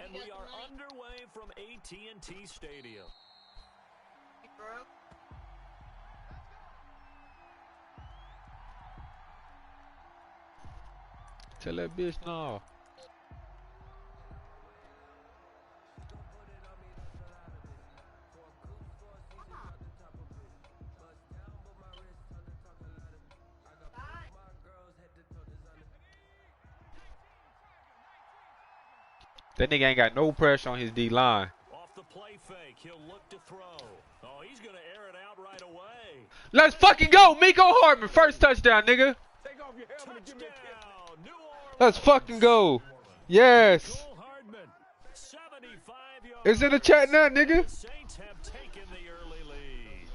And we are underway from AT&T Stadium. Tell that bitch no. That nigga ain't got no pressure on his D line. Off the play fake, he'll look to throw. Oh, he's gonna air it out right away. Let's fucking go, Miko Hardman, first touchdown, nigga. Touchdown, New Orleans. Let's fucking go. Yes. It's in the chat now, nigga. The Saints have taken the early lead.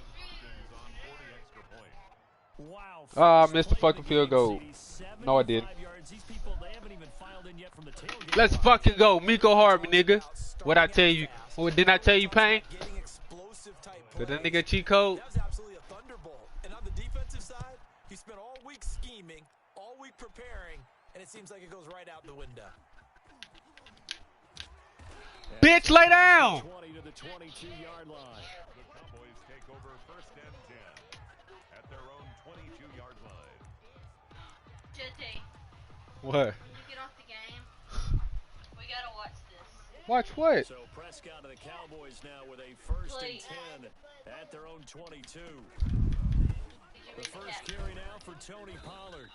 Wow. Ah, I missed the fucking field goal. No, I didn't. Let's fucking go, Miko Hardman, nigga. What I tell you? What didn't I tell you, Pain? Did that nigga cheat code? That was absolutely a thunderbolt. And on the defensive side, he spent all week scheming, all week preparing, and it seems like it goes right out the window. Bitch, lay down. 20 to the 22-yard line. The Cowboys take over first and 10 at their own 22-yard line. JT, What? when you get off the game, we gotta watch this. Watch what? So Prescott and the Cowboys now with a first Please. and 10 at their own 22. Did you The read first that? carry now for Tony Pollard.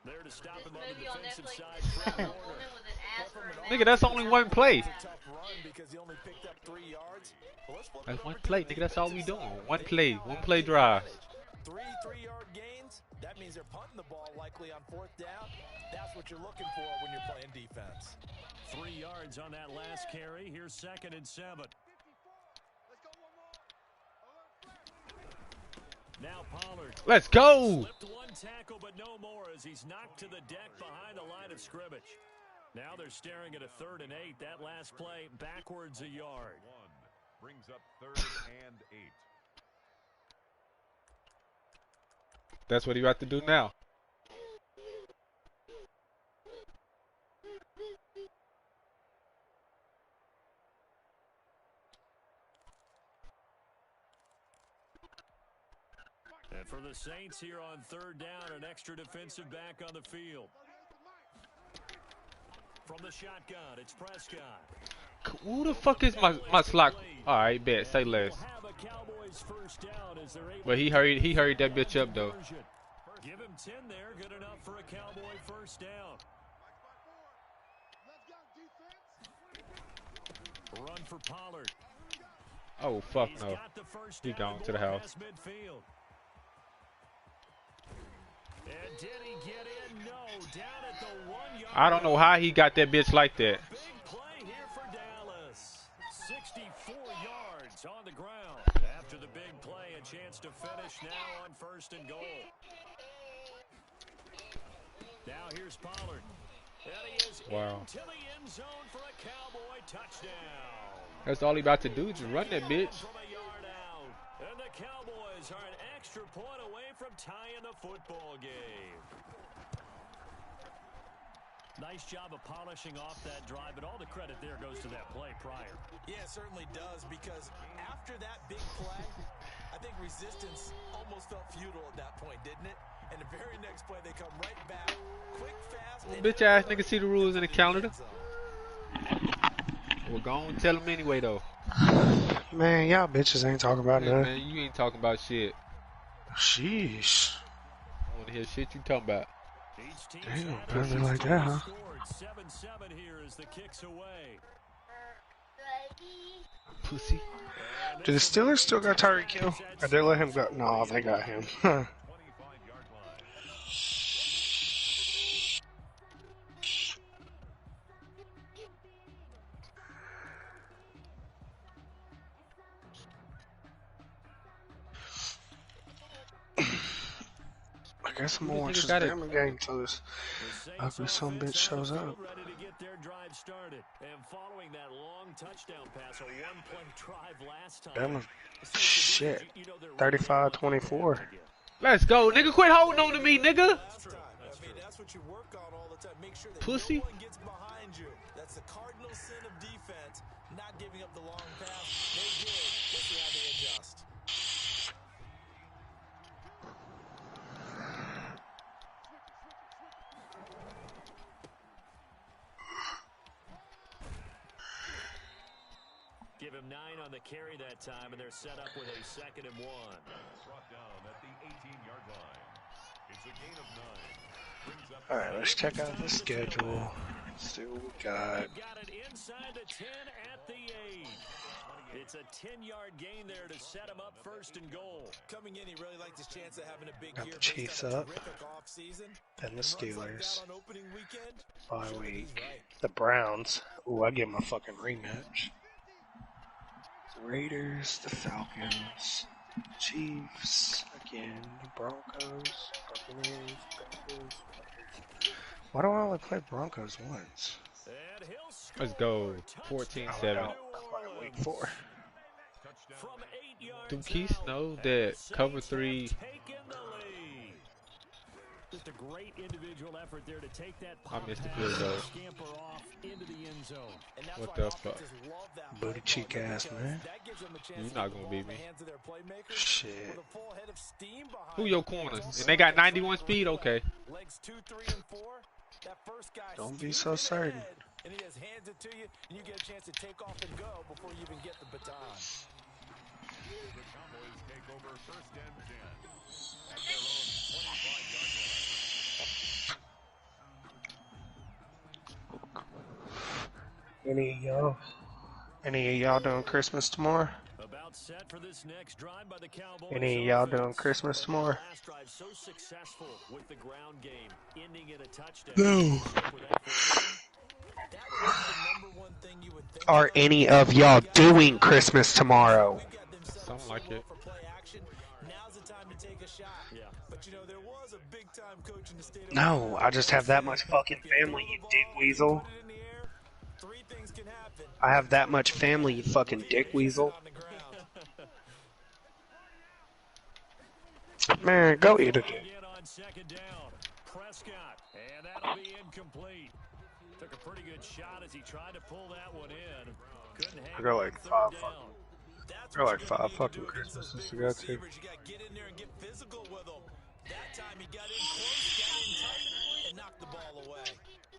There to stop him on the Movie on defensive Netflix side. is about Fred a Warner. woman with an ass for a Nigga, that's only one play. It's a tough run because he only picked up 3 yards. Well, let's flip it That's over one to play, the nigga. That's all we defensive doing. side. One play. One play drive. 3 3-yard gains. That means they're punting the ball likely on 4th down. That's what you're looking for when you're playing defense. 3 yards on that last carry. Here's 2nd and 7. Now Pollard. Let's go. Slipped one tackle, but no more as he's knocked to the deck behind the line of scrimmage. Now they're staring at a 3rd and 8. That last play backwards a yard. One brings up 3rd and 8. That's what he about to do now. And for the Saints here on 3rd down, an extra defensive back on the field. From the shotgun, it's Prescott. Who the fuck is my slot? All right, bet. Say less. Will have a Cowboys first down as they're able But he hurried that bitch up though. Give him 10 there, good enough for a Cowboy first down. Run for Pollard. Oh fuck He's no. got the first He down gone to the going house. past midfield. And did he get in? No, down at the 1-yard I don't know how he got that bitch like that. Big play here for Dallas. 64 yards on the ground. After the big play, a chance to finish now on 1st and goal. Now here's Pollard. And he is Wow. into the end zone for a Cowboy touchdown. That's all he about to do, just run that bitch. From a yard out. And the Cowboys are an extra point away from tying the football game. Nice job of polishing off that drive, but all the credit there goes to that play prior. Yeah, it certainly does, because after that big play, I think resistance almost felt futile at that point, didn't it? And the very next play, they come right back, quick, fast. Well, bitch ass nigga see the rules in the calendar. We're going to tell him anyway though. Man, y'all bitches ain't talking about Man, nothing. man, you ain't talking about shit. Sheesh. I want to hear shit you talking about. Each team's Damn, had apparently their like that, huh? scored. 7-7 here as the kicks away. Pussy. Do the Steelers still got Tyreek Hill? Or they let him go? No, they got him. 25-yard line. I guess I'm gonna watch this Got it. damn game till this ugly son bitch shows up. Ready to get their drive started. And following that long touchdown pass, a one-play drive last time. Damn, shit. 35-24. Let's go, nigga. Quit holding on to me, nigga. Last time. I mean, that's what you work on all the time. Make sure that Pussy. no one gets behind you. That's the cardinal sin of defense, not giving up the long pass. They did. Let's see how they adjust. Give him 9 on the carry that time, and they're set up with a 2nd and 1. Brought down at the 18-yard line. It's a gain of 9. Brings up Alright, let's check out the schedule. See what we got. They've got it inside the 10 at the 8. It's a 10-yard gain there to set him up 1st and goal. Coming in, he really liked his chance of having a big Got year. the Chiefs based on a up. terrific offseason. And the Runs like Steelers. that on opening weekend. Bye Sure, he's week. right. The Browns. Ooh, I give them a fucking rematch. The Raiders, the Falcons, Chiefs, again, the Broncos, Buccaneers, Broncos. Why do I only play Broncos once? And he'll score. Let's go. Touchdown, 14-7. New By week Orleans. 4. From 8 yards Do Keith out, know and that the cover Saints 3 have taken the lead. Just a great individual effort there to take that I pop missed the pass field goal. and scamper off into the end zone. And that's What why the offenses fuck? love that Booty play cheek calling, ass, because man. that gives them a chance You're to not get the gonna ball beat in the me. hands of their playmakers Shit. with a full head of steam behind Who them. your corners? It's And they got also 91 speed? Okay. Legs 2, 3, and 4. That first guy Don't be steams so in the certain. head, and he just hands it to you, and you get a chance to take off and go before you even get the baton. the Cowboys take over 1st and 10. At their own 25-yard line. Any of y'all doing Christmas tomorrow? About set for this next drive by the Cowboys. Any of y'all offense. doing Christmas tomorrow? Last drive so successful with the ground game, ending in a touchdown. No. That would be the number one thing you would think Are about. any of y'all doing Christmas tomorrow? We've got them set up Something so like well it. for play action. Now's the time to take a shot. Yeah. But you know, there was a big time coach in the state of No, Ohio. I just have that much fucking family, you dick weasel. Put it in the air, 3 things can happen. I have that much family, you fucking dick weasel. On the ground. Man, go eat it. Again on 2nd down. Prescott, and that'll be incomplete. Took a pretty good shot as he tried to pull that one in. Couldn't hang I got on like 3rd 5 down. fucking- That's There are what like you're gonna 5 need fucking to do against those Christmases to big go to. receivers. You got to get in there and get physical with them. That time he got in close, got in tight, and knocked the ball away.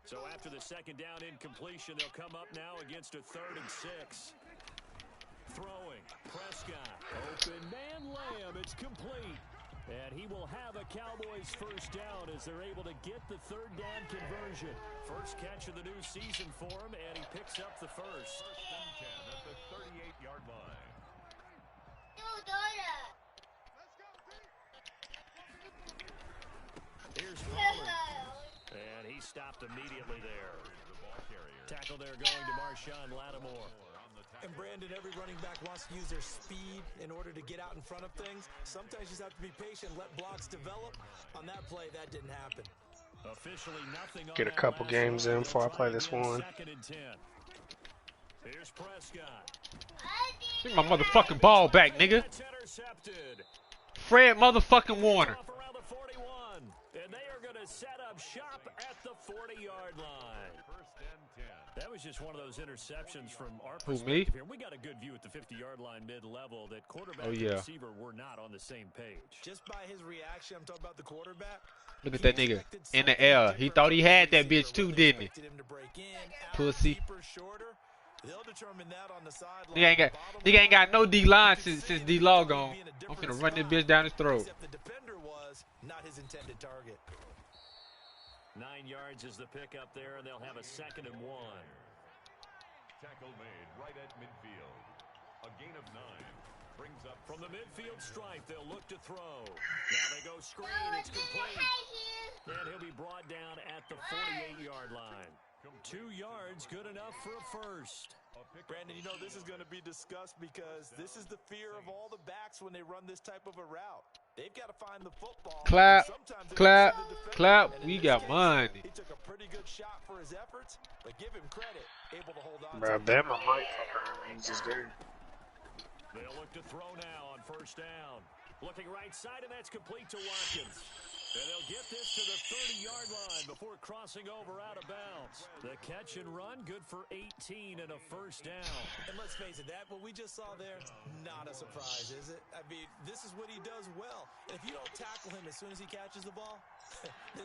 So after the 2nd down incompletion, they'll come up now against a 3rd and 6. Throwing, Prescott, open man Lamb, it's complete. And he will have a Cowboys 1st down as they're able to get the 3rd down conversion. First catch of the new season for him, and he picks up the 1st. 1st and 10 at the 38-yard line. Here's Pollard. And he stopped immediately there. The ball carrier. Tackle there going to Marshawn Lattimore. On the And Brandon, every running back wants to use their speed in order to get out in front of things. Sometimes you just have to be patient, let blocks develop. On that play, that didn't happen. Officially nothing on Get a that couple last games drive. in before I They'll play try this again, one. 2nd and 10. Here's Prescott. Give my motherfucking ball back, nigga. That's intercepted. Fred motherfucking Warner. Off around the 41. And they are going to set up shop at the 40-yard line. 1st and 10. That was just one of those interceptions from our Who, me? perspective here. We got a good view at the 50-yard line mid-level that quarterback Oh, and yeah. receiver were not on the same page. Just by his reaction, I'm talking about the quarterback. Look at that nigga in the air. He thought he had that bitch too, didn't he? Expected him to break in, out, Pussy. deeper, shorter. They'll determine that on the sideline. Nigga ain't got no D-line You can since say D-Law that he gone. could be in a I'm different finna run this spot, bitch down his throat. Except the defender was not his intended target. 9 yards is the pickup there, and they'll have a 2nd and 1. Tackle made right at midfield. A gain of 9. Brings up From the midfield stripe, they'll look to throw. Now they go screen, it's complete. And he'll be brought down at the 48-yard line. 2 yards, good enough for a first. Brandon, you know this is going to be discussed because this is the fear of all the backs when they run this type of a route. They've got to find the football. Clap, Sometimes they clap, don't see the defender. clap. And in We this got case, money. He took a pretty good shot for his efforts, but give him credit, able to hold on. Bro, to Bama might fucking remains his dude. They'll look to throw now on 1st down. Looking right side, and that's complete to Watkins. And they'll get this to the 30-yard line before crossing over out of bounds. The catch and run, good for 18 and a first down. And let's face it, that what we just saw there, not a surprise, is it? I mean, this is what he does well. And if you don't tackle him as soon as he catches the ball,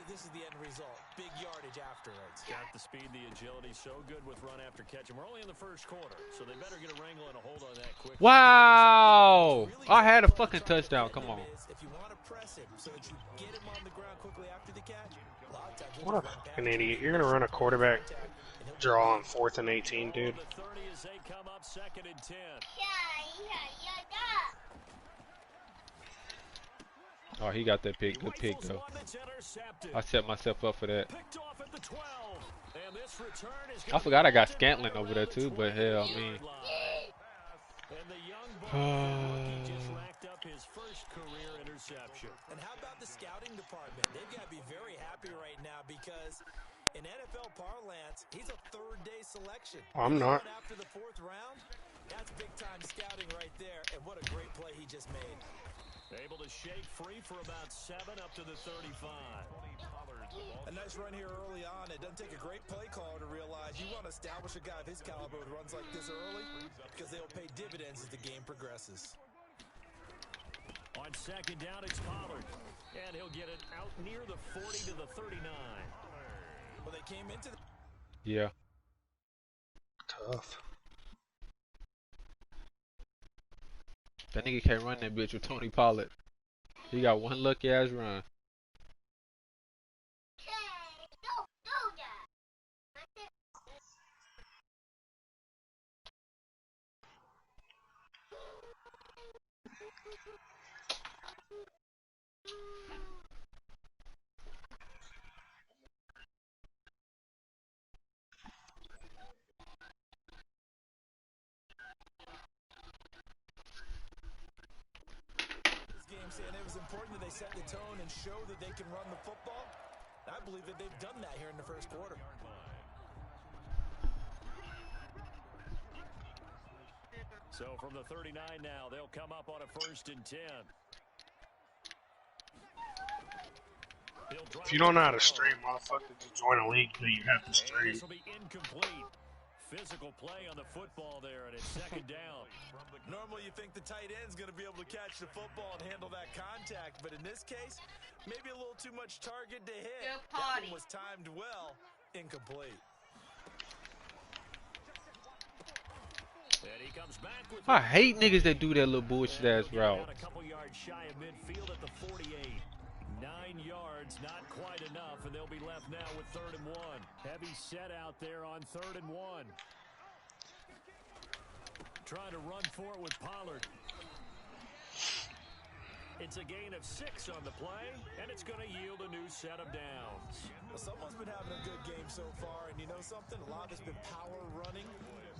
this is the end result. Big yardage afterwards. Got the speed, the agility, so good with run after catch. And we're only in the first quarter, so they better get a wrangle and a hold on that quick. Wow! I had a fucking touchdown. Come on. If you want to press him so that you get him on the ground quickly after the catch, a lot of times What a fucking idiot. You're going to run a quarterback draw on 4th and 18, dude. The 30 as they come up 2nd and 10. Oh, he got that pick. Good pick, though. I set myself up for that. Picked off at the 12. And this return is I forgot I got Scantling over there, too. But, hell, I mean. And the young Bucky just racked up his first career interception. And how about the scouting department? They've got to be very happy right now because in NFL parlance, he's a third-day selection. I'm not. After the 4th round, that's big-time scouting right there. And what a great play he just made. Able to shake free for about 7 up to the 35. A nice run here early on. It doesn't take a great play caller to realize you want to establish a guy of his caliber with runs like this early because they'll pay dividends as the game progresses. On 2nd down, it's Pollard. And he'll get it out near the 40 to the 39. Well, they came into the... Yeah. Tough. That nigga can't run that bitch with Tony Pollard. He got one lucky ass run. Saying it was important that they set the tone and show that they can run the football. I believe that they've done that here in the first quarter. So from the 39 now, they'll come up on a 1st and 10. If you don't know how to stream, motherfucker, to join a league that you have to stream. This will be incomplete. Physical play on the football there, and it's 2nd down. Normally you think the tight end's going to be able to catch the football and handle that contact, but in this case, maybe a little too much target to hit. That one was timed well, incomplete. And he comes back with I hate niggas that do that little bullshit ass route. a couple yards shy of midfield at the 48. 9 yards, not quite enough, and they'll be left now with 3rd and 1. Heavy set out there on 3rd and 1. Trying to run for it with Pollard. It's a gain of 6 on the play, and it's going to yield a new set of downs. Well, someone's been having a good game so far, and you know something? A lot of it's been power running.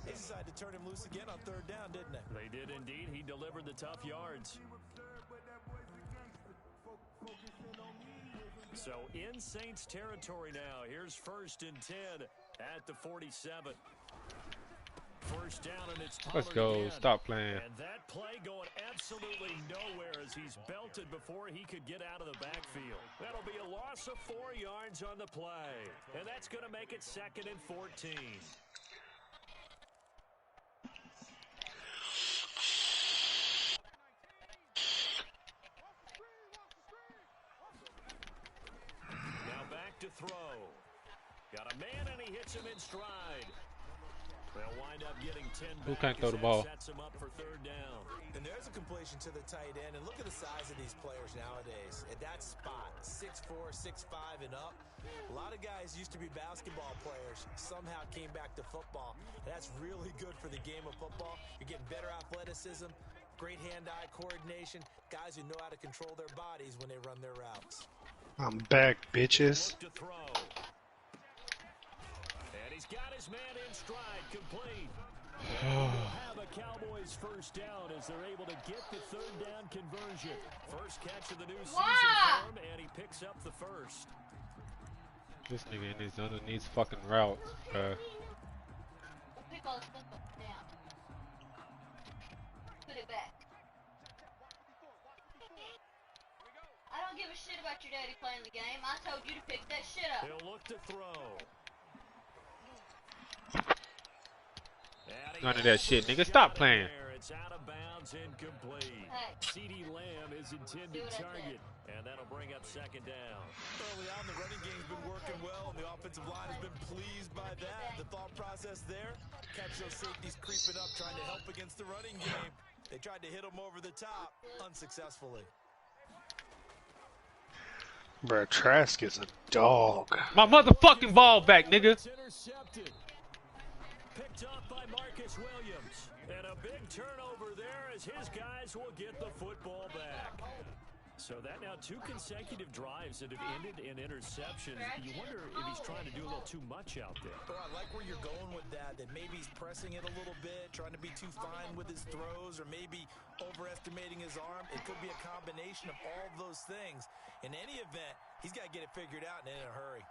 They decided to turn him loose again on 3rd down, didn't they? They did indeed. He delivered the tough yards. So in Saints territory now. Here's 1st and 10 at the 47. 1st down, and it's Pollard Let's go. again. Stop playing. And that play going absolutely nowhere as he's belted before he could get out of the backfield. That'll be a loss of 4 yards on the play. And that's going to make it 2nd and 14. Now back to throw. Got a man, and he hits him in stride. They'll wind up getting 10 Who back can't throw as the that ball? sets him up for 3rd down. And there's a completion to the tight end. And look at the size of these players nowadays. At that spot, 6'4", 6'5", and up. A lot of guys used to be basketball players. Somehow came back to football. And that's really good for the game of football. You're getting better athleticism, great hand-eye coordination. Guys who know how to control their bodies when they run their routes. I'm back, bitches. Look to throw. And he's got his man in stride, complete. They'll have a Cowboys 1st down as they're able to get the 3rd down conversion. First catch of the new season for him, and he picks up the 1st. This nigga in his underneath fucking routes. Pick all the football down. Put it back. don't give a shit about your daddy playing the game. I told you to pick that shit up. He'll look to throw. None of that shit, nigga. Stop playing. It's out of bounds, incomplete. Hey. CeeDee Lamb is intended target, and that'll bring up second down. Early on, the running game's been working well, and the offensive line has been pleased by that. The thought process there, catch those safeties creeping up, trying to help against the running game. They tried to hit him over the top, unsuccessfully. Bruh, Trask is a dog. My motherfucking ball back, nigga. It's intercepted. Picked up by Marcus Williams. And a big turnover there as his guys will get the football back. So that now 2 consecutive drives that have ended in interceptions. You wonder if he's trying to do a little too much out there. Oh, I like where you're going with that maybe he's pressing it a little bit, trying to be too fine with his throws, or maybe overestimating his arm. It could be a combination of all of those things. In any event, he's got to get it figured out and in a hurry.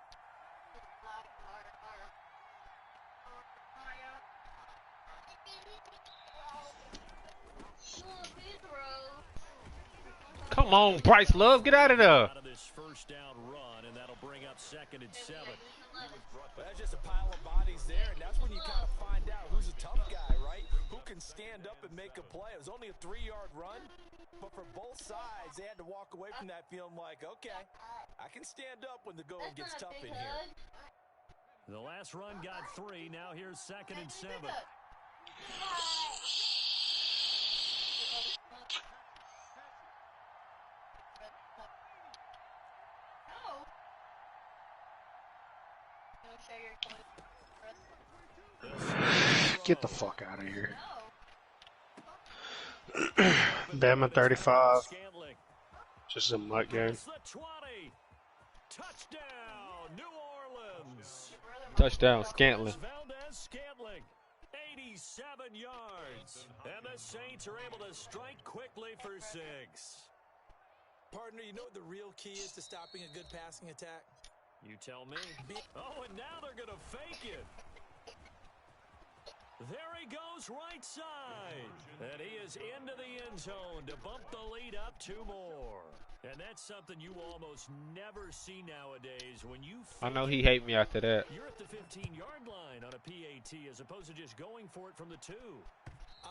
Come on, Bryce Love. Get out of there. Out of this first down run, and that'll bring up 2nd and 7. But that's just a pile of bodies there, and that's when you kind of find out who's a tough guy, right? Who can stand up and make a play. It was only a 3-yard run, but for both sides, they had to walk away from that feeling like, okay, I can stand up when the going gets tough in here. The last run got 3. Now here's 2nd and 7. Get the fuck out of here. Bama 35. Just a mutt game. Touchdown, New Orleans. Touchdown, Scantling. Scantling, 87 yards. And the Saints are able to strike quickly for 6. Partner, you know what the real key is to stopping a good passing attack? You tell me. Oh, and now they're going to fake it. There he goes right side. And he is into the end zone to bump the lead up 2 more. And that's something you almost never see nowadays. When you I know he hate me after that. You're at the 15-yard line on a PAT as opposed to just going for it from the 2.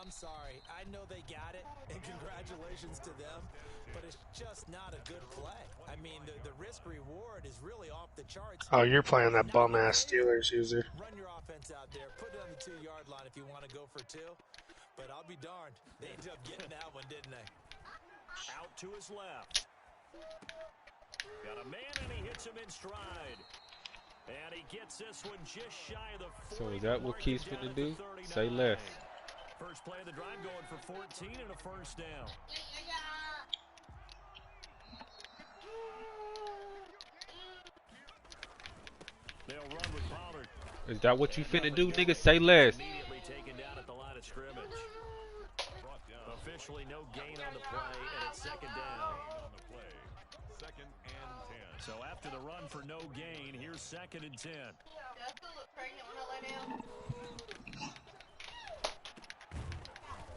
I'm sorry. I know they got it, and congratulations to them, but it's just not a good play. I mean, the risk-reward is really off the charts. Oh, you're playing that bum-ass Steelers user. Run your offense out there. Put it on the 2-yard line if you want to go for 2. But I'll be darned. They ended up getting that one, didn't they? Out to his left. Got a man, and he hits him in stride. And he gets this one just shy of the 40. So is that what Keith's finna do? Say less. First play of the drive going for 14 and a first down. They'll run with Pollard. Is that what you finna do, nigga? Say less. Immediately taken down at the line of scrimmage. Officially no gain on the play, and it's 2nd down. Second and 10. So after the run for no gain, here's 2nd and 10. Do I still look pregnant when I lay down?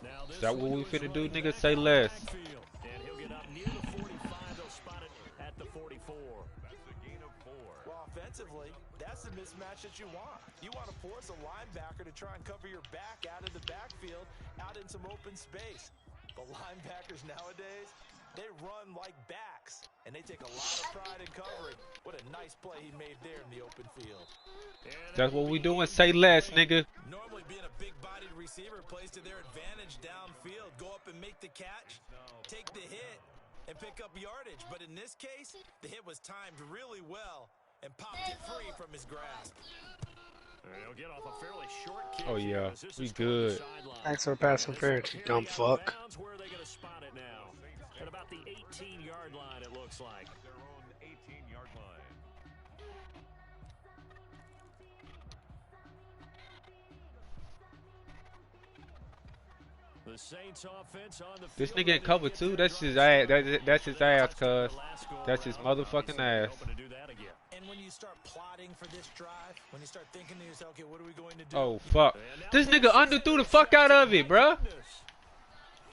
Now this Is that what we one finna is do, running nigga? back Say out of less. the backfield. And he'll get up near the 45. They'll spot it at the 44. That's a gain of 4. Well, offensively, that's the mismatch that you want. You want to force a linebacker to try and cover your back out of the backfield, out in some open space. But linebackers nowadays, they run like backs, and they take a lot of pride in covering. What a nice play he made there in the open field. That's what we doing. Say less, nigga. Normally being a big-bodied receiver plays to their advantage downfield. Go up and make the catch, take the hit, and pick up yardage. But in this case, the hit was timed really well and popped it free from his grasp. He'll get off a fairly short kick. Oh, yeah. As this We is toward the good. sideline. Thanks for passing interference, you dumb fuck. Where are they going to spot it now? At about the 18-yard line, it looks like. Their own 18-yard line. The Saints offense on the This field nigga in cover too. That's his ass. That's his ass, cuz. That's his motherfucking ass. Hoping to do that again. And when you start plotting for this drive, when you start thinking to yourself, okay, what are we going to do? Oh fuck. This nigga underthrew the fuck out of it, bruh.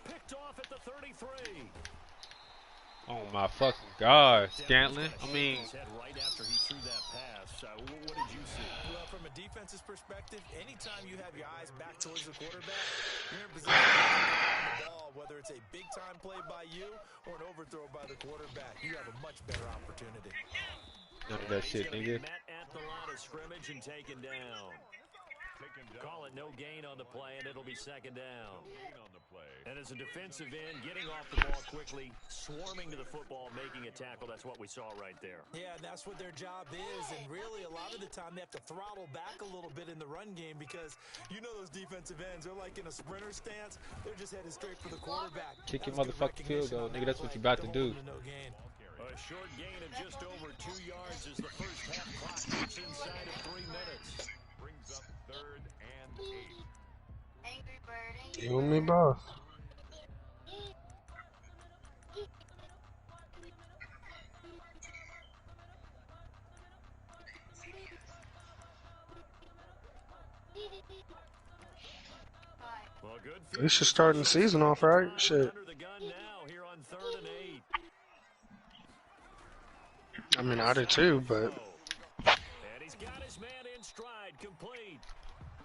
Picked off at the 33. Oh my fucking God, Scantlin. I mean, Right after he threw that pass. What did you see? Well, from a defense's perspective, anytime you have your eyes back towards the quarterback, you're in position to get the ball, whether it's a big-time play by you or an overthrow by the quarterback. You have a much better opportunity. none of that shit, nigga. Met at the line of scrimmage and taken down. Call it no gain on the play, and it'll be second down. And as a defensive end, getting off the ball quickly, swarming to the football, making a tackle, that's what we saw right there. Yeah, and that's what their job is, and really a lot of the time they have to throttle back a little bit in the run game because you know those defensive ends, they're like in a sprinter stance, they're just headed straight for the quarterback. Kick your motherfucking field goal, nigga. That's what you about to do. A short gain of just over 2 yards as the first half clock gets inside of 3 minutes. Brings up 3rd and 8. Angry Bird. You and me both. Well, good At least you're starting the season off right. Shit. under the gun now here on 3rd and 8. I mean, I did too, but And he's got his man in stride, complete.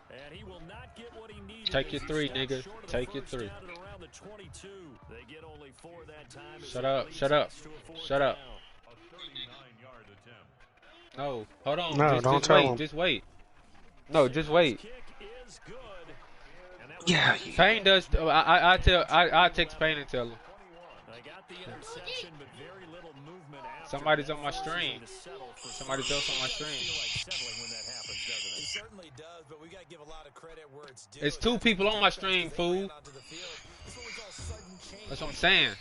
And he will not get what he needed. Take your as he three, stops nigga. short of the Take your first three. down at around the 22. They get only 4 that time. as Shut it up, leads shut up, us to a fourth shut up. down. A 39-yard attempt. No, hold on. No, just, don't just tell wait. him. Just wait. No, just wait. Kick is good. And that was yeah, Payne does. I text Payne and tell him. They got the interception, but very little movement after. Somebody's that, on my forcing stream. them to settle for Somebody's else on my stream. feel like settling when that happens, doesn't It it? certainly does, but we got to give a lot of credit where it's due. It's 2 people on my stream, fool. That's what I'm saying.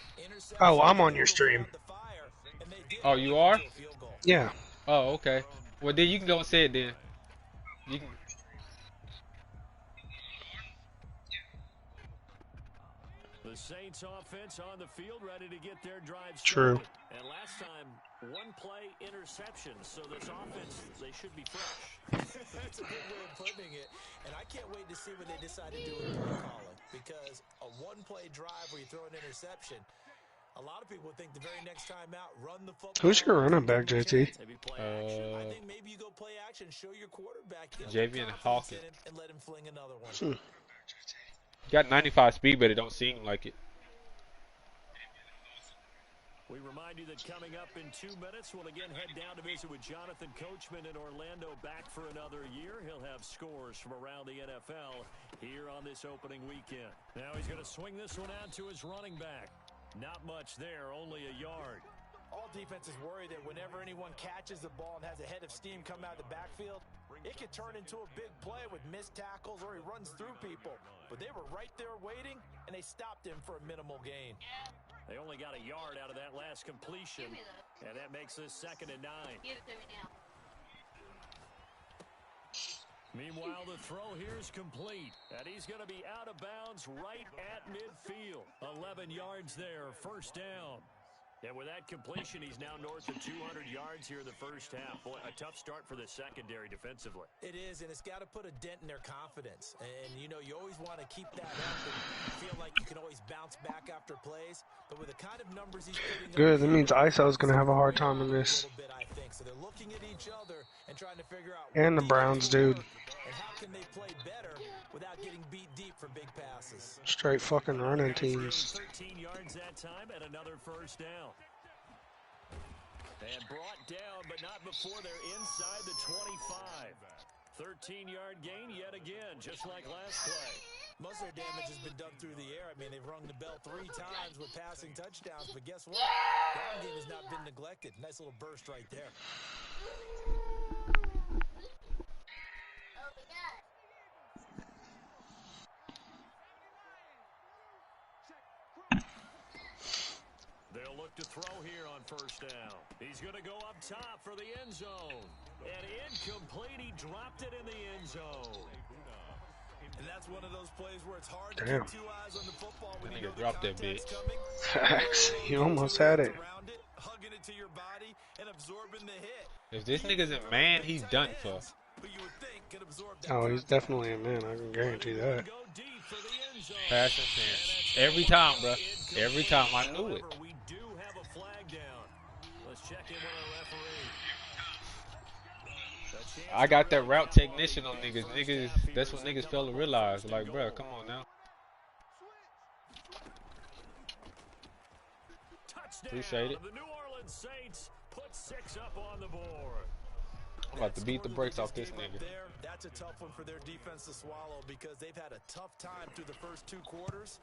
Oh, I'm on your stream. Oh, you are? Yeah. Oh, okay. Well, then you can go and say it then. You can. The Saints offense on the field ready to get their drive True. started. And last time, 1-play interception. So this offense, they should be fresh. That's a good way of putting it. And I can't wait to see what they decide to do with play calling. Because a 1-play drive where you throw an interception, a lot of people think the very next time out, run the football. Who's your running back, JT? Maybe play action. I think maybe you go play action, show your quarterback. get Javian confidence Hawkins. in him, and let him fling another one. Got 95 speed, but it don't seem like it. We remind you that coming up in 2 minutes, we'll again head down to visit with Jonathan Coachman in Orlando, back for another year. He'll have scores from around the NFL here on this opening weekend. Now he's going to swing this one out to his running back. Not much there, only a yard. All defenses worry that whenever anyone catches the ball and has a head of steam come out of the backfield, it could turn into a big play with missed tackles or he runs through people. But they were right there waiting, and they stopped him for a minimal gain. They only got a yard out of that last completion, and that makes this 2nd and 9. Give it to me now. Meanwhile, the throw here is complete, and he's going to be out of bounds right at midfield. 11 yards there, first down. And with that completion, he's now north of 200 yards here in the first half. Boy, a tough start for the secondary defensively. It is, and it's got to put a dent in their confidence. And, you know, you always want to keep that up and feel like you can always bounce back after plays. But with the kind of numbers he's putting up, Good. That means ISO's gonna have a hard time in this. a little bit, I think. So they're looking at each other and trying to figure out And the what Browns, defense will dude. work, and how can they play better without getting beat deep for big passes. Straight fucking running teams. 13 yards that time and another first down. And brought down, but not before they're inside the 25. 13-yard gain yet again, just like last play. Most of their damage has been done through the air. I mean, they've rung the bell 3 times with passing touchdowns, but guess what? The ground game has not been neglected. Nice little burst right there. They'll look to throw here on first down. He's going to go up top for the end zone. And incomplete. He dropped it in the end zone. And that's one of those plays where it's hard Damn. to keep 2 eyes on the football when That you nigga know dropped the that contact's bitch. coming. Facts. You almost had it. Around it, hugging it to your body and absorbing the hit. If this nigga's a man, he's done for. Who you would think could absorb that Oh, he's contact. definitely a man. I can guarantee that. Go deep for the end zone. Pass interference. Every time, bro. Every time. I knew it. However, we do have a flag I got that route technician on niggas. Niggas, that's what niggas fail to realize. Like, bro, come on now. Appreciate it. The New Orleans Saints put 6 up on the board. I'm about to beat the brakes off this nigga. That's a tough one for their defense to swallow because they've had a tough time through the first 2 quarters.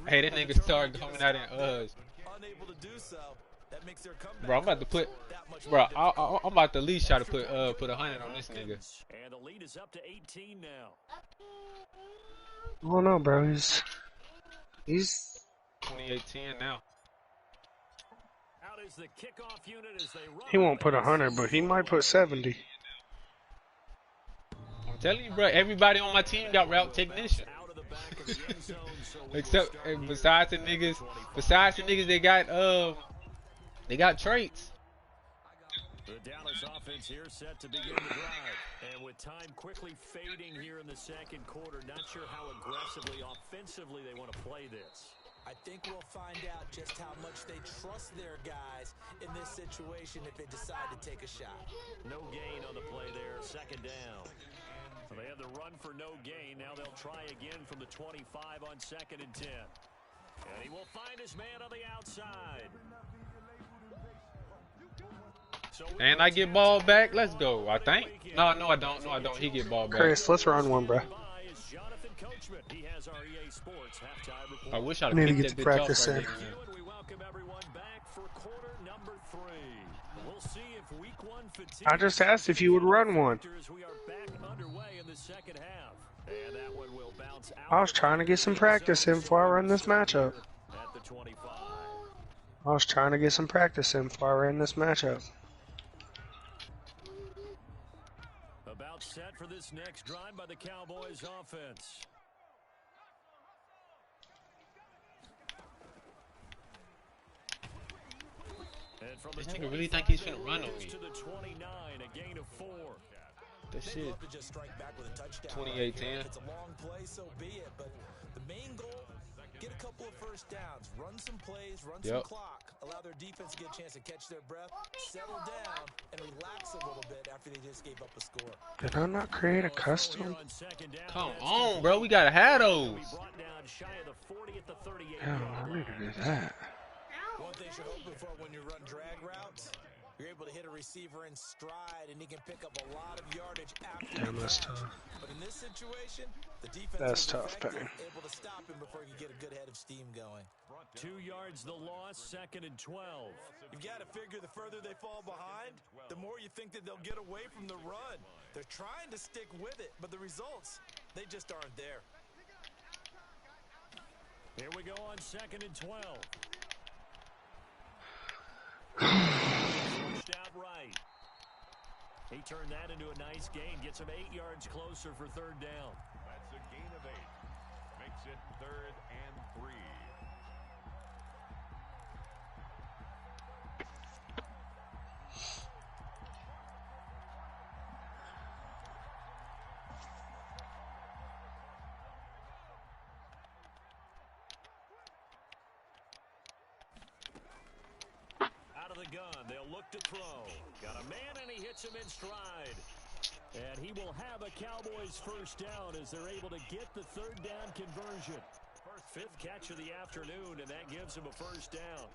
Hey, that nigga started coming out in unable to do so. That makes their comeback. Bro, I'm about to put, bro, I'm about to at least try to put 100 on this nigga. And the lead is up to 18 now. I don't know, bro. He's 28-10 now. Out is the kickoff unit as they run. He won't put 100, but he might put 70. I'm telling you, bro. Everybody on my team got route technician. Except besides the niggas they got traits. The Dallas offense here set to begin the drive. And with time quickly fading here in the second quarter, not sure how aggressively, offensively they want to play this. I think we'll find out just how much they trust their guys in this situation if they decide to take a shot. No gain on the play there, second down. So they have the run for no gain. Now they'll try again from the 25 on 2nd and 10. And he will find his man on the outside. So and I get ball back. Let's go. I think. No, I don't. No, I don't. He get ball back. Chris, let's run one, bro. He has our EA Sports halftime report. I wish I'd need to picked get that to bitch practice off in. right there. We welcome everyone back for quarter number 3. We'll see if week 1 fatigue. I just asked if you would run one. We are back underway in the second half. And that one will bounce out. I was trying to get some practice in before I run this matchup. At the 25. I was trying to get some practice in before I ran this matchup. About set for this next drive by the Cowboys offense. And from This the nigga really think he's finna run on me. to the 29, a gain of 4. That shit. Love to just strike back with a touchdown. 28-10. It's a long play, so be it. But the main goal, get a couple of first downs, run some plays, run some clock, allow their defense to get a chance to catch their breath, settle down, and relax a little bit after they just gave up a score. Did I not create a custom? Come on, bro. We gotta have those. Hell, I need to do that. One thing you're hoping for when you run drag routes, you're able to hit a receiver in stride, and he can pick up a lot of yardage after. Damn, that's tough. But in this situation, the defense That's was tough, effective, Penny. able to stop him before he could get a good head of steam going. 2 yards the loss, 2nd and 12. You've got to figure the further they fall behind, the more you think that they'll get away from the run. They're trying to stick with it, but the results, they just aren't there. Here we go on 2nd and 12. Pushed out right. He turned that into a nice gain. Gets him 8 yards closer for 3rd down. That's a gain of 8. Makes it 3rd and 3. Gun. They'll look to throw. Got a man, and he hits him in stride. And he will have a Cowboys first down as they're able to get the 3rd down conversion. 5th catch of the afternoon, and that gives him a first down.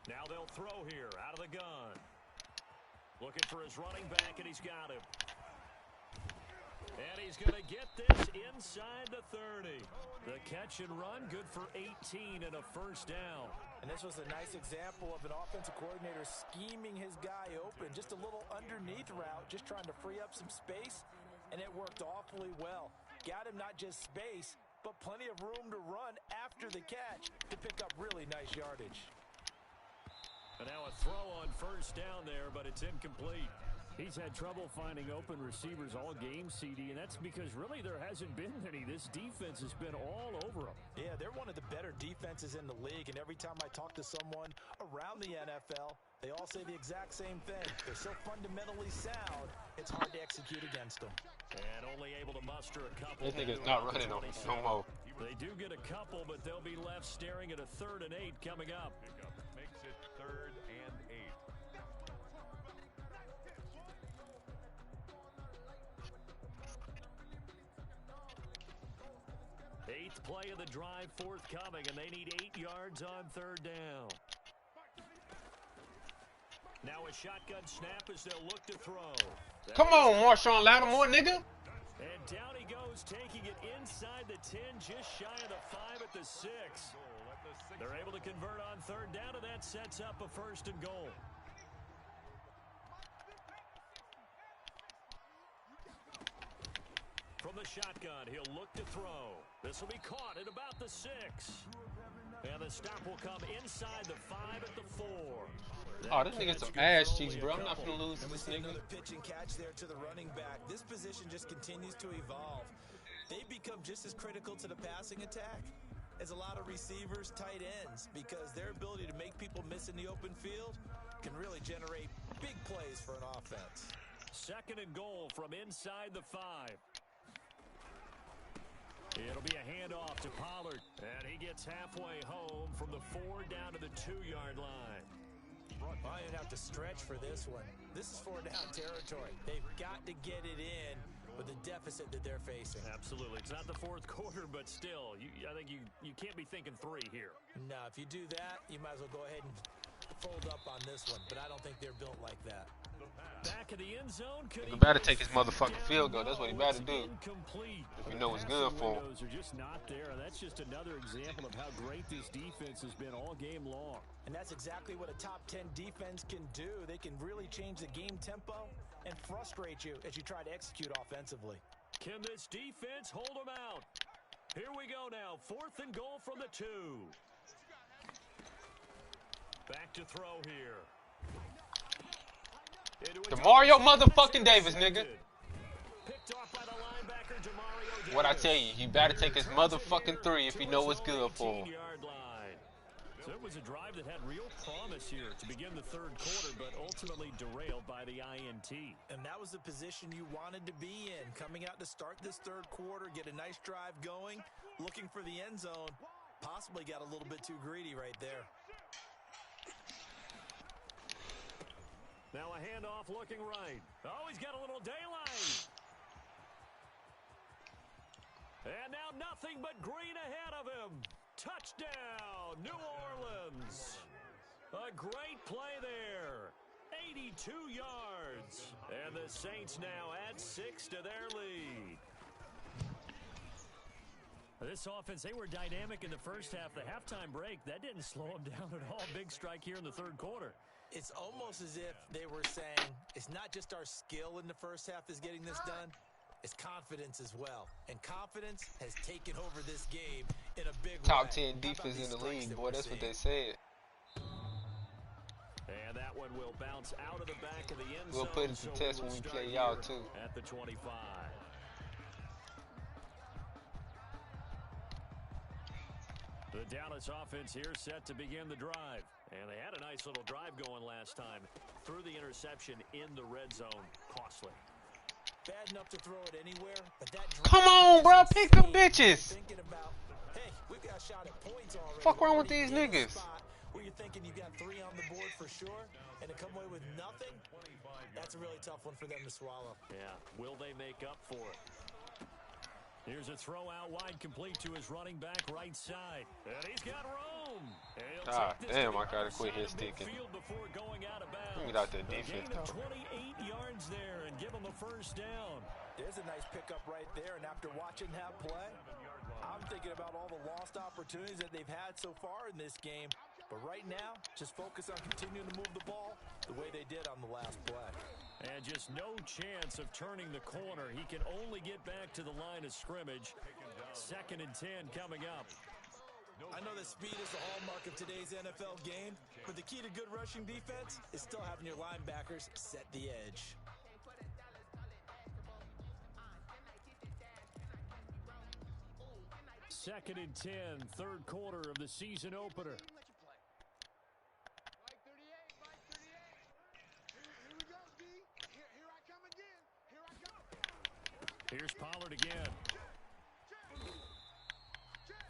Now they'll throw here out of the gun. Looking for his running back, and he's got him. And he's going to get this inside the 30. The catch and run, good for 18 and a first down. And this was a nice example of an offensive coordinator scheming his guy open. Just a little underneath route, just trying to free up some space, and it worked awfully well. Got him not just space, but plenty of room to run after the catch to pick up really nice yardage. And now a throw on first down there, but it's incomplete. He's had trouble finding open receivers all game, CD, and that's because really there hasn't been many. This defense has been all over them. Yeah, they're one of the better defenses in the league, and every time I talk to someone around the NFL, they all say the exact same thing. They're so fundamentally sound, it's hard to execute against them. And only able to muster a couple. This nigga's not running no more. They do get a couple, but they'll be left staring at a 3rd and 8 coming up. Makes it 3rd and 8. 8th play of the drive forthcoming, and they need 8 yards on 3rd down. Now a shotgun snap as they'll look to throw. Come on, Marshawn Lattimore, nigga. And down he goes, taking it inside the 10, just shy of the 5 at the 6. They're able to convert on 3rd down, and that sets up a 1st and goal. From the shotgun, he'll look to throw. This will be caught at about the 6. And the stop will come inside the 5 at the 4. Oh, this nigga's some ass cheeks, bro. I'm not finna lose to this nigga. Another pitch and catch there to the running back. This position just continues to evolve. They've become just as critical to the passing attack as a lot of receivers, tight ends, because their ability to make people miss in the open field can really generate big plays for an offense. 2nd and goal from inside the 5. It'll be a handoff to Pollard, and he gets halfway home from the 4 down to the 2-yard line. I didn't have to stretch for this one. This is 4 down territory. They've got to get it in with the deficit that they're facing. Absolutely. It's not the 4th quarter, but still, I think you can't be thinking 3 here. No, if you do that, you might as well go ahead and fold up on this one, but I don't think they're built like that. Back of the end zone. He better take his motherfucking field goal. That's what he better do. Incomplete. If you know what's good for him. Are just not there, and that's just another example of how great this defense has been all game long. And that's exactly what a top 10 defense can do. They can really change the game tempo and frustrate you as you try to execute offensively. Can this defense hold them out? Here we go now. 4th and goal from the 2. Back to throw here. Demario motherfucking Davis, nigga. Picked off by the linebacker, Demario Davis. What I tell you, he better take his motherfucking 3 if he know what's good for him. So it was a drive that had real promise here to begin the 3rd quarter, but ultimately derailed by the INT. And that was the position you wanted to be in, coming out to start this 3rd quarter, get a nice drive going, looking for the end zone. Possibly got a little bit too greedy right there. Now a handoff looking right. Oh, he's got a little daylight. And now nothing but green ahead of him. Touchdown, New Orleans. A great play there. 82 yards. And the Saints now add 6 to their lead. This offense, they were dynamic in the first half. The halftime break, that didn't slow them down at all. Big strike here in the 3rd quarter. It's almost as if they were saying, it's not just our skill in the first half is getting this done, it's confidence as well. And confidence has taken over this game in a big way. Top 10 defense in the league, boy, that's what they said. And that one will bounce out of the back of the end zone. We'll put it to test when we play y'all, too. At the 25. The Dallas offense here set to begin the drive. And they had a nice little drive going last time. Threw the interception in the red zone. Costly. Bad enough to throw it anywhere, but that Come on, bro. Pick them bitches. Thinking about, hey, we've got a shot at points already. Fuck wrong with these niggas? Where you're thinking you got 3 on the board for sure, and to come away with nothing, that's a really tough one for them to swallow. Yeah. Will they make up for it? Here's a throw out wide, complete to his running back right side. And he's got room. Ah, damn, I gotta quit his sticking. Before going out of bounds. Get out that defense, though. 28 yards there and give him a 1st down. There's a nice pickup right there, and after watching that play, I'm thinking about all the lost opportunities that they've had so far in this game. But right now, just focus on continuing to move the ball the way they did on the last play. And just no chance of turning the corner. He can only get back to the line of scrimmage. 2nd and 10 coming up. I know that speed is the hallmark of today's NFL game, but the key to good rushing defense is still having your linebackers set the edge. 2nd and 10, third quarter of the season opener. Here's Pollard again.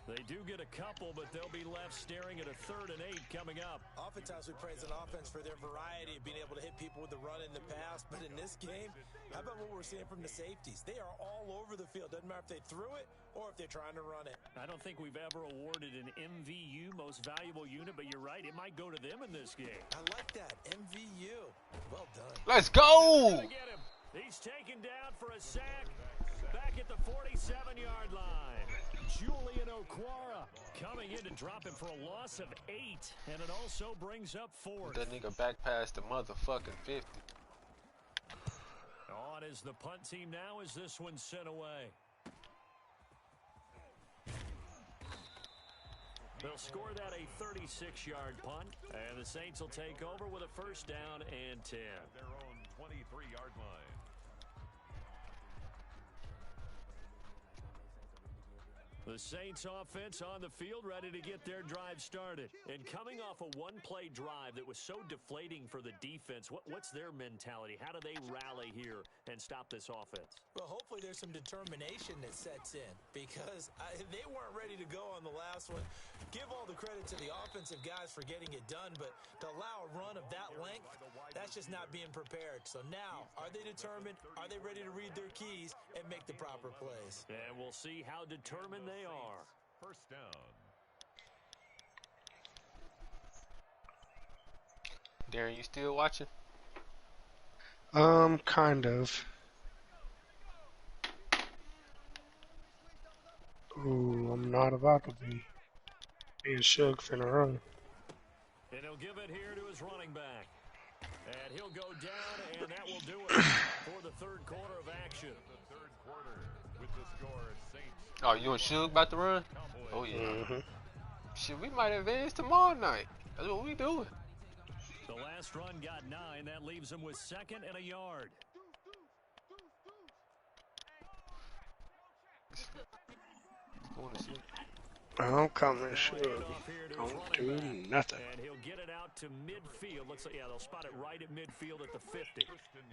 They do get a couple, but they'll be left staring at a 3rd and 8 coming up. Oftentimes we praise an offense for their variety of being able to hit people with the run in the pass, but in this game, how about what we're seeing from the safeties? They are all over the field. Doesn't matter if they threw it or if they're trying to run it. I don't think we've ever awarded an MVU, most valuable unit, but you're right, it might go to them in this game. I like that, MVU. Well done. Let's go! Get him. He's taken down for a sack back at the 47-yard line. Julian Okwara coming in to drop him for a loss of 8, and it also brings up 4th. That nigga back past the motherfucking 50. On is the punt team now as this one's sent away. They'll score that a 36-yard punt, and the Saints will take over with a 1st down and 10. Their own 23-yard line. The Saints offense on the field ready to get their drive started. And coming off a one-play drive that was so deflating for the defense, what's their mentality? How do they rally here and stop this offense? Well, hopefully there's some determination that sets in because they weren't ready to go on the last one. Give all the credit to the offensive guys for getting it done, but to allow a run of that length, that's just not being prepared. So now, are they determined? Are they ready to read their keys and make the proper plays? And we'll see how determined they are. 1st down. Darren, you still watching? Kind of. Ooh, I'm not about to be being shook for the run. And he'll give it here to his running back. And he'll go down, and that will do it for the 3rd quarter of action. The 3rd quarter with the score, Saints. Oh, you and Suge about to run? Oh, yeah. Shit, we might advance tomorrow night. That's what we doing. The last run got 9. That leaves them with 2nd and a yard. I'm coming, sure. Don't do nothing. And he'll get it out to midfield. Looks like, yeah, they'll spot it right at midfield at the 50.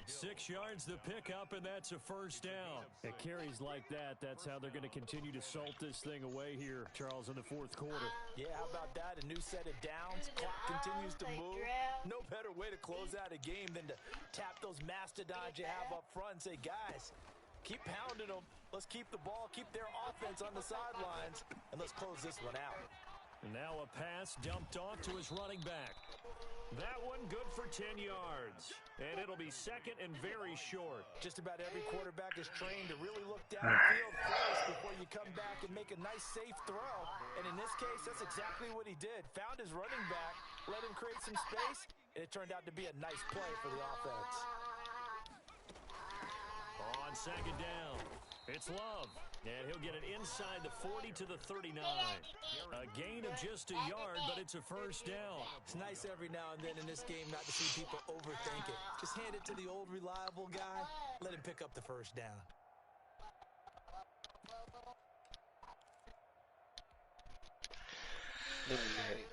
6 yards the pickup, and that's a 1st down. It carries like that. That's how they're going to continue to salt this thing away here, Charles, in the 4th quarter. Yeah, how about that? A new set of downs. Clock continues to move. No better way to close out a game than to tap those mastodons you have up front and say, guys, keep pounding them. Let's keep the ball, keep their offense on the sidelines, and let's close this one out. And now a pass dumped off to his running back. That one good for 10 yards. And it'll be 2nd and very short. Just about every quarterback is trained to really look downfield first before you come back and make a nice, safe throw. And in this case, that's exactly what he did. Found his running back, let him create some space, and it turned out to be a nice play for the offense. On 2nd down, it's Love. And he'll get it inside the 40 to the 39. A gain of just a yard, but it's a 1st down. It's nice every now and then in this game not to see people overthink it. Just hand it to the old reliable guy. Let him pick up the 1st down.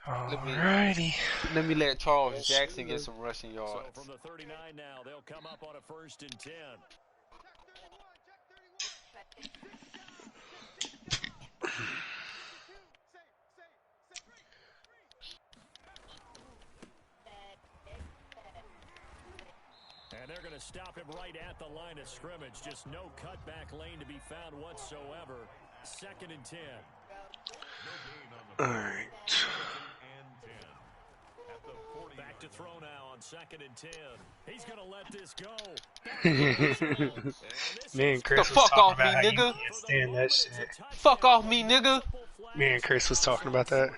Alrighty. Let me let Charles Jackson get some rushing yards. So from the 39 now, they'll come up on a 1st and 10. And they're going to stop him right at the line of scrimmage. Just no cutback lane to be found whatsoever. 2nd and 10. All right. Back to throw now on 2nd and 10. He's going to let this go. Me and Chris The was fuck talking off me, about how you nigga. can't stand that shit. Fuck off me, nigga. Me and Chris was talking about that.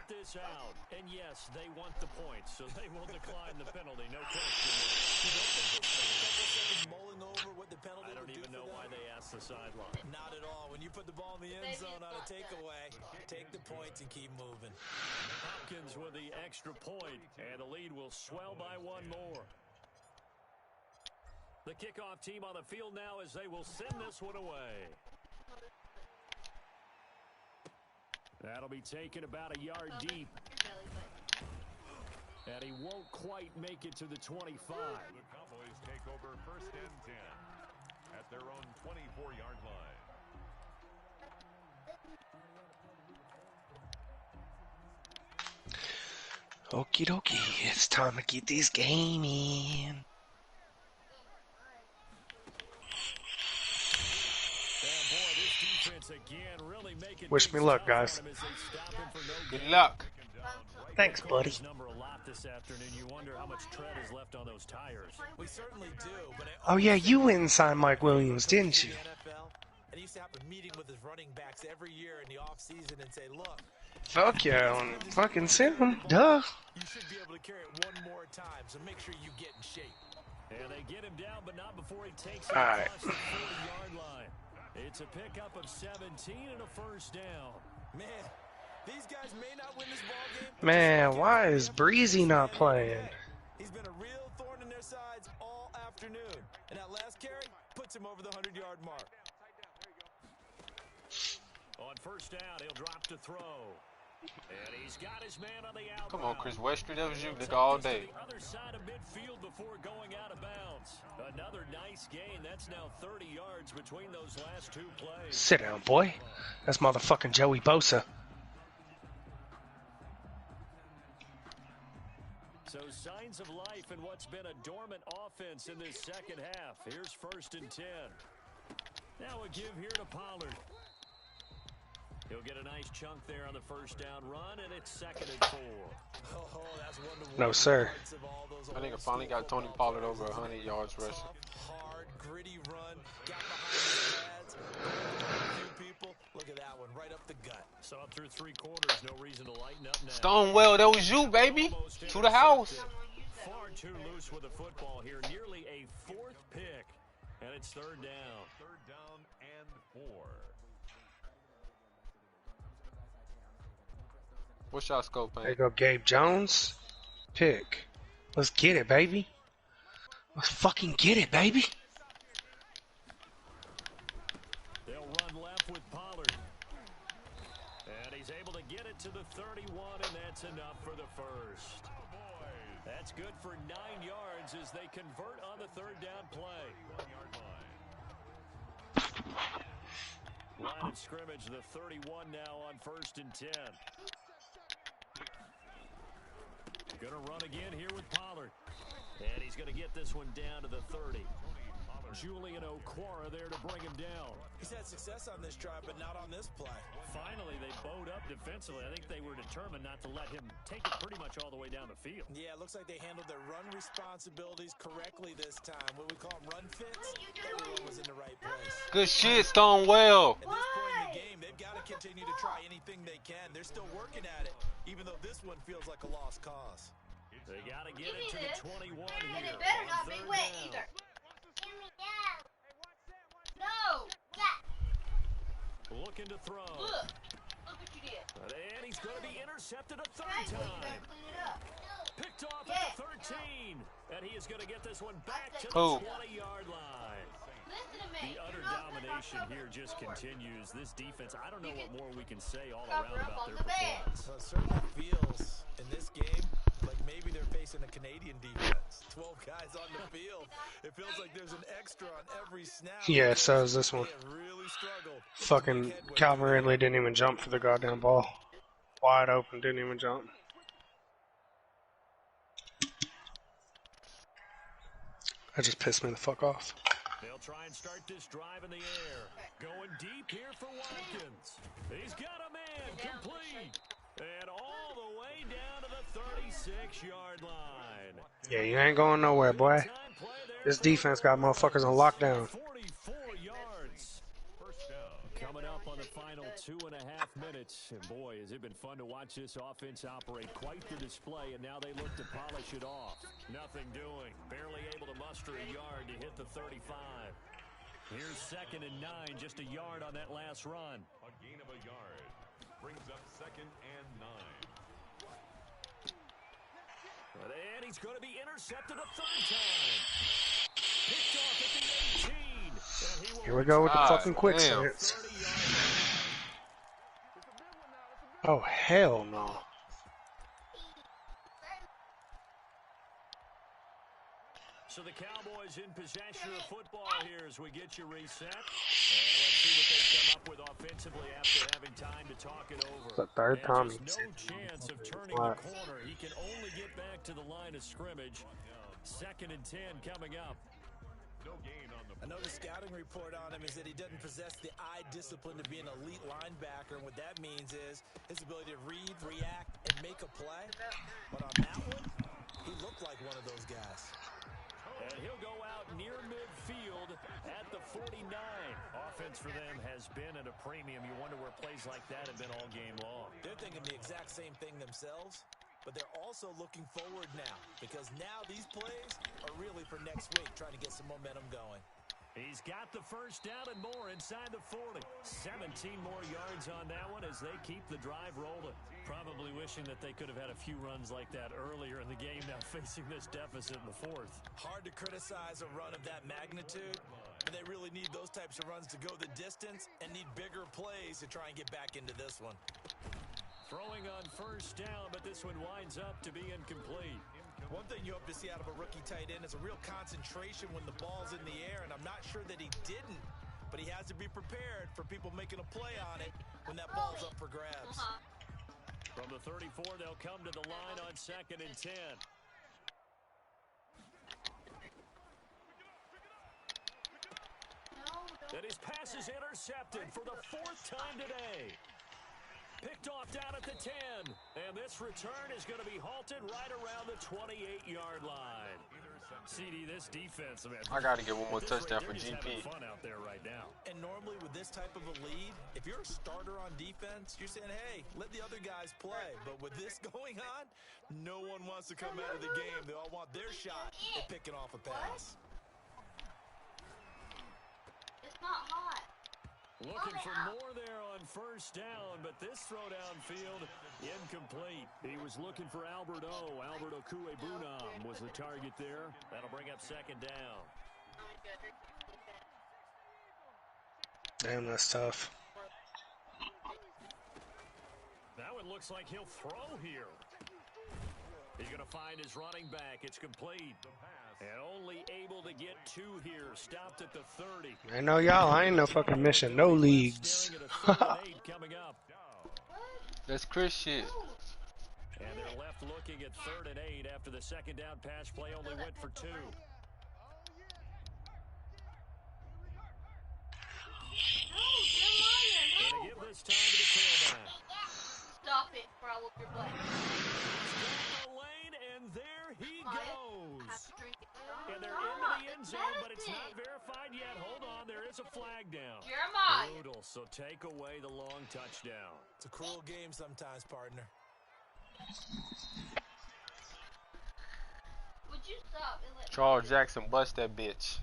And yes, they want the points, so they will decline the penalty. No question. Mulling over what the penalty I don't even know why they asked the sideline. Not at all. When you put the ball in the end zone on a takeaway, take the points and keep moving. Hopkins with the extra point, and the lead will swell by one more. The kickoff team on the field now as they will send this one away. That'll be taken about a yard deep. And he won't quite make it to the 25. The Cowboys take over 1st and 10 at their own 24-yard line. Okie dokie, it's time to get this game in. Wish me luck, guys. Good luck. Thanks, buddy. You wonder how much tread is left on those tires. We certainly do, but Oh yeah, you went and signed Mike Williams, didn't you? NFL, and he used to have a meeting with his running backs every year in the offseason and say, look, Fuck yeah, fucking send him, duh. you should be able to carry it one more time, so make sure you get in shape. And they get him down, but not before he takes it All right. across the 40-yard line. It's a pickup of 17 and a first down. Man, these guys may not win this ball game. Man, why is Breezy not playing? He's been a real thorn in their sides all afternoon. And that last carry puts him over the 100-yard mark. On first down, he'll drop to throw. And he's got his man on the outbound. Come on, Chris Westry. That was you, nigga, all day. Other side of midfield before going out of bounds. Another nice gain. That's now 30 yards between those last two plays. Sit down, boy. That's motherfucking Joey Bosa. So signs of life in what's been a dormant offense in this second half. Here's 1st and 10. Now a give here to Pollard. He'll get a nice chunk there on the first down run, and it's 2nd and 4. Oh, that's one of the No, sir. parts of all those I think I old finally got school Tony Pollard over 100 yards rushing. hard, gritty run, got behind his pads, a few people. Look at that one, right up the gut. Saw through 3 quarters, no reason to lighten up now. Stonewell, that was you, baby. To the house. Far too loose with the football here, nearly a 4th pick, and it's 3rd down. 3rd down and 4. What's y'all scope, There man? you go, Gabe Jones. Pick. Let's get it, baby. Let's fucking get it, baby. They'll run left with Pollard. And he's able to get it to the 31, and that's enough for the first. That's good for 9 yards as they convert on the 3rd down play. 1-yard line. Line of scrimmage, the 31 now on 1st and 10. Going to run again here with Pollard. And he's going to get this one down to the 30. Julian Okwara there to bring him down. He's had success on this drive, but not on this play. Finally, they bowed up defensively. I think they were determined not to let him take it pretty much all the way down the field. Yeah, it looks like they handled their run responsibilities correctly this time. What we call them run fits, everyone was in the right place. Good shit, Stonewell. At this point in the game, they've got to continue to try anything they can. They're still working at it, even though this one feels like a lost cause. They got to get it to the 21 here. And it better not be wet either. No! Looking to throw. Look what you did. And he's going to be intercepted a 3rd Right, well, you better time. clean it up. Picked off Yeah. at the 13. And he is going to get this one back to the Who? 20-yard line. Listen to me. The utter You're not gonna domination knock here over just the door. continues. This defense, I don't know what more we can say all Cover around up about on their the bed. performance. Well, it certainly feels in this game like maybe they're facing a Canadian defense. 12 guys on the field. It feels like there's an extra on every snap. Yeah, so is this one. They have really struggled. Fucking Calvin Ridley didn't even jump for the goddamn ball. Wide open, didn't even jump. That just pissed me the fuck off. They'll try and start this drive in the air. Going deep here for Watkins. He's got a man complete. And all the way down to the 36-yard line. Yeah, you ain't going nowhere, boy. This defense got motherfuckers on lockdown. 44 yards. First down. Coming up on the final 2.5 minutes. And boy, has it been fun to watch this offense operate. Quite the display, and now they look to polish it off. Nothing doing. Barely able to muster a yard to hit the 35. Here's 2nd and 9, just a yard on that last run. A gain of a yard. Brings up 2nd and 9. And he's going to be intercepted a 3rd time. Picked off at the 18. And he will Here we go with the God fucking damn. quicksets. 30 yards. Oh, hell no. So the Cowboys in possession of football here as we get you reset. And let's see what they come up with offensively after having time to talk it over. It's the third time Just he's no hit chance of me. turning the corner. He can only get back to the line of scrimmage. 2nd and 10 coming up. No gain on the I know the scouting report on him is that he doesn't possess the eye discipline to be an elite linebacker, and what that means is his ability to read, react, and make a play. But on that one, he looked like one of those guys. And he'll go out near midfield at the 49. Offense for them has been at a premium. You wonder where plays like that have been all game long. They're thinking the exact same thing themselves, but they're also looking forward now because now these plays are really for next week, trying to get some momentum going. He's got the first down and more inside the 40. 17 more yards on that one as they keep the drive rolling. Probably wishing that they could have had a few runs like that earlier in the game, now facing this deficit in the 4th. Hard to criticize a run of that magnitude, but they really need those types of runs to go the distance and need bigger plays to try and get back into this one. Throwing on first down, but this one winds up to be incomplete. One thing you hope to see out of a rookie tight end is a real concentration when the ball's in the air, and I'm not sure that he didn't, but he has to be prepared for people making a play on it when that ball's up for grabs. From the 34, they'll come to the line on 2nd and 10. And his pass is intercepted for the 4th time today. Picked off down at the 10. And this return is going to be halted right around the 28-yard line. CD, this defense, man. I got to get one more touchdown for they're just having GP. fun out there right now. And normally with this type of a lead, if you're a starter on defense, you're saying, hey, let the other guys play. But with this going on, no one wants to come out of the game. They all want their shot at picking off a pass. It's not hot. Looking for more there on first down, but this throw downfield incomplete. He was looking for Albert O. Albert Okuebunam was the target there. That'll bring up 2nd down. Damn, that's tough. That one looks like he'll throw here. He's going to find his running back. It's complete. And only able to get 2 here. Stopped at the 30. I know y'all, I ain't no fucking missing no leagues. Coming up. That's Chris shit. And they're left looking at 3rd and 8 after the 2nd down pass play only went for 2. Gonna give this time to the tailback. Stop it, or I'll whoop your butt. Down the lane, and there he Have goes. to drink it. And they're into the end zone, but it's not verified yet. Hold on, there is a flag down. Jeremiah. Brutal, so take away the long touchdown. It's a cruel game sometimes, partner. Would you stop and let Charles Jackson bust that bitch.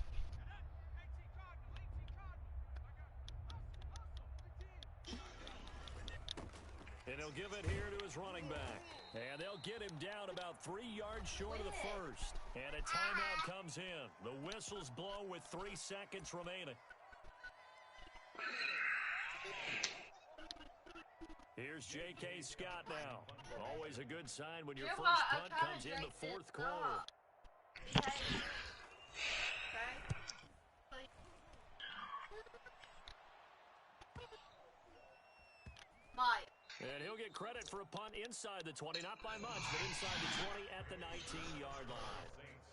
And he'll give it here to his running back. And they'll get him down about 3 yards short of the first. And a timeout comes in. The whistle's blown with 3 seconds remaining. Here's J.K. Scott now. Always a good sign when your first punt comes in the 4th quarter. Maya. And he'll get credit for a punt inside the 20, not by much, but inside the 20 at the 19-yard line.